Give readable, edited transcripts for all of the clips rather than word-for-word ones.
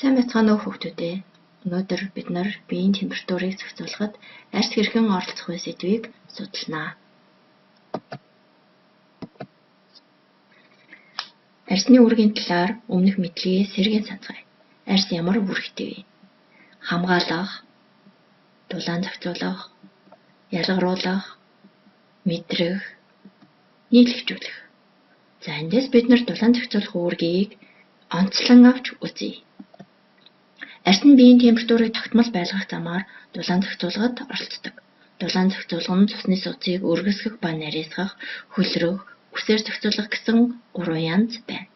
Сайн байцгаана уу хүүхдүүд ээ. Өнөөдөр бид биеийн температурыг зохицуулахад арьс хэрхэн оролцох вэ сэдвийг судалнаа. Арьсны үүргийн талаар өмнөх мэдлэгээ сэргээн санацгаая. Арьс ямар үүрэгтэй вэ? Хамгаалах, дулаан зохицуулах, ялгаруулах, мэдрэх, нийлэгжүүлэх. За эндээс бид дулаан зохицуулах үүргийг онцлон авч үзье. Арьс нь биеийн температурыг тогтмол байлгах замаар дулаан зохицуулахад оролцдог. Дулаан зохицуулах нь цусны судсыг өргөсгөх ба нарийсгах, хөлрөх, үсээр зохицуулах гэсэн 3 янз байна.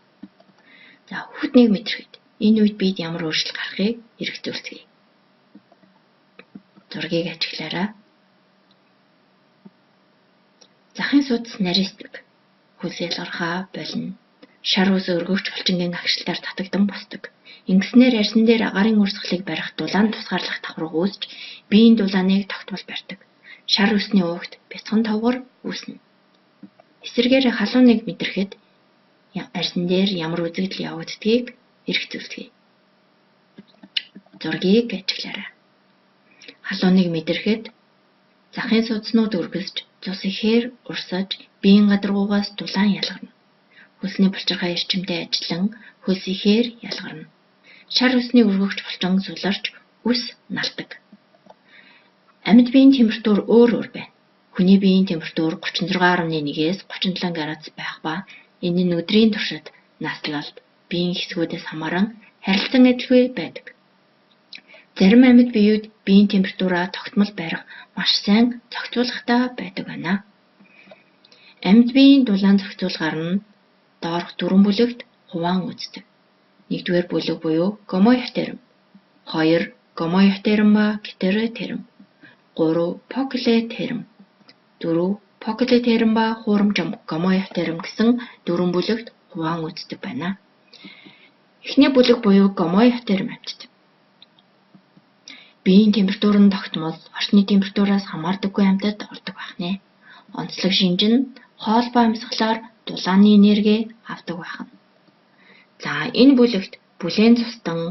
За хүүхднийг мэдрэхэд энэ үед бид ямар өөрчлөлт гарахыг эргцүүлцгээе. Зургийг ажиглаарай. Захын судас нарийсдаг. Хөлс ялгархаа болно. Шар ус өргөгч булчингийн агшилтаар татагдан босдог. Ингэснээр арьсан дээр агаарын урсгалыг барих дулаан тусгаарлах давхарга үүсч биеийн дулааныг тогтмол барьдаг. Шар усны уугт бяцхан товгор үүснэ. Эсвэргээр халууныг мэдрэхэд арьсан дээр ямар үзэгдэл явагддгийг эргцүүлцгээе. Зургийг ажиглаарай. Халууныг мэдрэхэд захын судснууд өргөсч цус ихээр урсаж биеийн гадаргуугаас дулаан ялгарна. Хөлсний булчирхай эрчимтэй ажиллан хөлс ихээр ялгарна. Шар усны өргөгч булчин суларч үс налдаг. Амьд биеийн температур өөр байна. Хүний биеийн температур 36.1-ээс 37 градус байх ба энэ нь өдрийн туршид наслалт, биеийн хэсгүүдээс хамааран харилцан адилгүй байдаг. Зарим амьд биеуд биеийн температураа тогтмол барих маш сайн зохицуулгатай байдаг байна. Амьд биеийн дулаан зохицуулгаар нь доорх 4 бүлэгт хуваан үздэг. 1-р бүлэг буюу гомоэфтерм, 2 гомоэфтерм ба гетеротерм, 3 покилетерм, 4 покилетерм ба хуурамч гомоэфтерм гэсэн 4 бүлэгт хуваан үздэг байна. Эхний бүлэг буюу гомоэфтерм амьтад биеийн температур нь тогтмол орчны температураас хамаардаггүй амьтад ордог байх нэ. Онцлог шинж нь хоол ба амьсгалаар дулааны энерги авдаг байх нь. За энэ бүлэгт бүлээн цустан,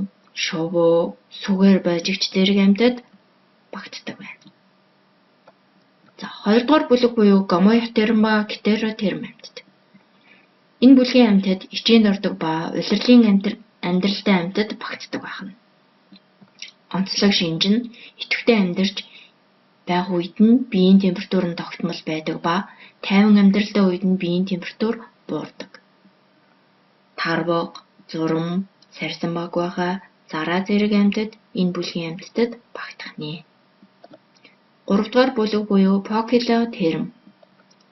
шувуу, сүгээр бойжигч зэрэг амьтад багтдаг байна. За 2-р бүлэг буюу гомоэфтерм ба гетеротерм амьтад. Энэ бүлгийн амьтад ичээнд ордог ба улирлын амьдралтай амьтад багтдаг байх нь. Онцлог шинж нь идэвхтэй амьдарч байх үед нь биеийн температур нь тогтмол байдаг ба тайван амьдралтай үед нь биеийн температур буурдаг. Тарваг, зурам, сарсан багваахай, зараа зэрэг амьтад энэ бүлгийн амьтдад багтах нэ. 3-р бүлэг буюу покилетерм.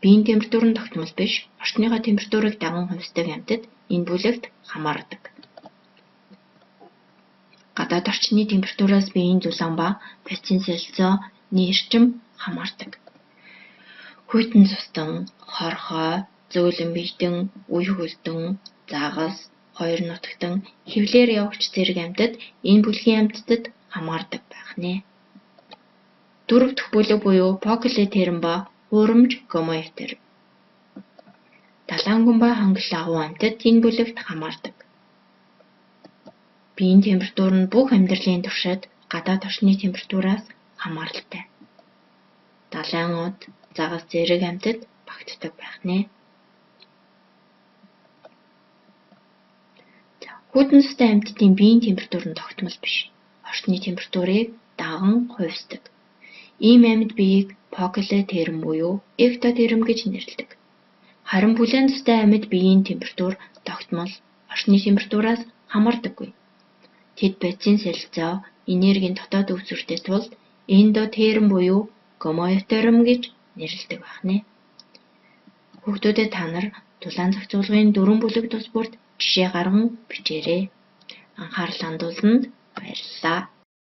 Биеийн температур нь тогтмол биш, орчныхоо температурыг даган хувьсдаг амьтад энэ бүлэгт хамаардаг. Гадаад орчны температураас биеийн дулаан ба бяцын солилцооны эрчим хамаардаг. Хүйтэн цустан, хорхой, зөөлөн бийдэн, үе хөлдөн, загас, хоёр нутагтан, хевлэр явагч зэрэг амьтад энэ бүлгийн амьтдад хамаардаг байх нэ. 4 дахь бүлэг буюу покилетерм ба хуурамч гомоэфтерм. Далайн хүн ба хонгил агуу амьтад энэ бүлэгт хамаардаг. Биеийн температур нь бүх амьдралын туршид гадаад орчны температураас хамааралтай. Далайн уд, загас зэрэг амьтад багтдаг байх нэ. Хүйтэн цустай амьтдын биеийн температур нь тогтмол биш. Орчны температурыг даган хувьсдаг. Ийм амьд биеийг покилетерм буюу эктотерм гэж нэрлэдэг. Харин бүлээн цустай амьд биеийн температур тогтмол орчны температураас хамаардаггүй. Тэд бяцын солилцоо, энергийн дотоод өвсөртэй тул эндотерм буюу гомоэфтерм гэж нэрлэдэг байх нэ. Хүүхдүүдэд та дулаан зохицуулгын 4 бүлэг тус бүрт жишээ гарган бичээрэй. Анхаарал хандуулсанд баярлалаа.